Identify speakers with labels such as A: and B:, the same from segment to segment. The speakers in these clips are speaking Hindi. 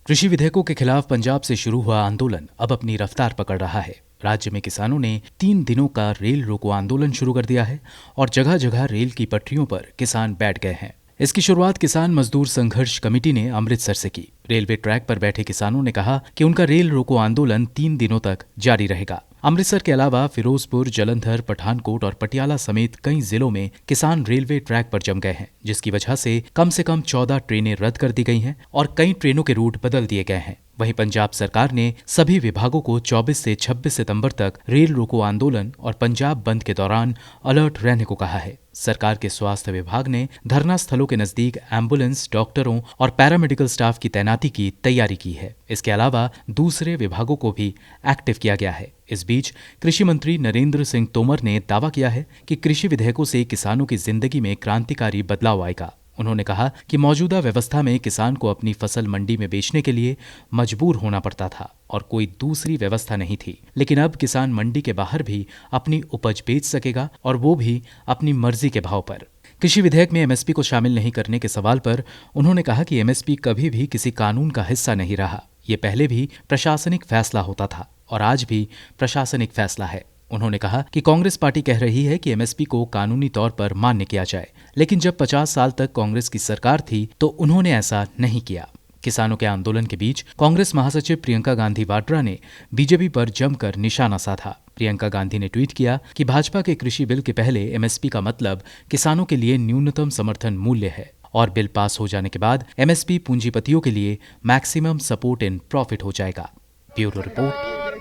A: कृषि विधेयकों के खिलाफ पंजाब से शुरू हुआ आंदोलन अब अपनी रफ्तार पकड़ रहा है। राज्य में किसानों ने 3 दिनों का रेल रोको आंदोलन शुरू कर दिया है और जगह जगह रेल की पटरियों पर किसान बैठ गए हैं। इसकी शुरुआत किसान मजदूर संघर्ष कमेटी ने अमृतसर से की। रेलवे ट्रैक पर बैठे किसानों ने कहा कि उनका रेल रोको आंदोलन 3 दिनों तक जारी रहेगा। अमृतसर के अलावा फिरोजपुर, जालंधर, पठानकोट और पटियाला समेत कई जिलों में किसान रेलवे ट्रैक पर जम गए हैं, जिसकी वजह से कम 14 ट्रेनें रद्द कर दी गई हैं और कई ट्रेनों के रूट बदल दिए गए हैं। वहीं पंजाब सरकार ने सभी विभागों को 24 से 26 सितंबर तक रेल रोको आंदोलन और पंजाब बंद के दौरान अलर्ट रहने को कहा है। सरकार के स्वास्थ्य विभाग ने धरना स्थलों के नजदीक एम्बुलेंस, डॉक्टरों और पैरामेडिकल स्टाफ की तैनाती की तैयारी की है। इसके अलावा दूसरे विभागों को भी एक्टिव किया गया है। इस बीच कृषि मंत्री नरेंद्र सिंह तोमर ने दावा किया है कि कृषि विधेयकों से किसानों की जिंदगी में क्रांतिकारी बदलाव आएगा। उन्होंने कहा कि मौजूदा व्यवस्था में किसान को अपनी फसल मंडी में बेचने के लिए मजबूर होना पड़ता था और कोई दूसरी व्यवस्था नहीं थी, लेकिन अब किसान मंडी के बाहर भी अपनी उपज बेच सकेगा और वो भी अपनी मर्जी के भाव पर। कृषि विधेयक में एमएसपी को शामिल नहीं करने के सवाल पर उन्होंने कहा कि एमएसपी कभी भी किसी कानून का हिस्सा नहीं रहा। ये पहले भी प्रशासनिक फैसला होता था और आज भी प्रशासनिक फैसला है। उन्होंने कहा कि कांग्रेस पार्टी कह रही है कि एमएसपी को कानूनी तौर पर मान्य किया जाए, लेकिन जब 50 साल तक कांग्रेस की सरकार थी तो उन्होंने ऐसा नहीं किया। किसानों के आंदोलन के बीच कांग्रेस महासचिव प्रियंका गांधी वाड्रा ने बीजेपी पर जमकर निशाना साधा। प्रियंका गांधी ने ट्वीट किया कि भाजपा के कृषि बिल के पहले एमएसपी का मतलब किसानों के लिए न्यूनतम समर्थन मूल्य है और बिल पास हो जाने के बाद एमएसपी पूंजीपतियों के लिए मैक्सिमम सपोर्ट इन प्रॉफिट हो जाएगा। ब्यूरो रिपोर्ट,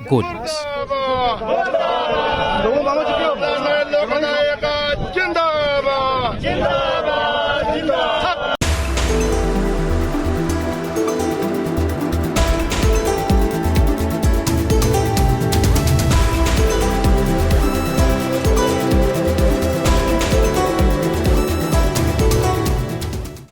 A: गो न्यूज।
B: जिंदाबाद।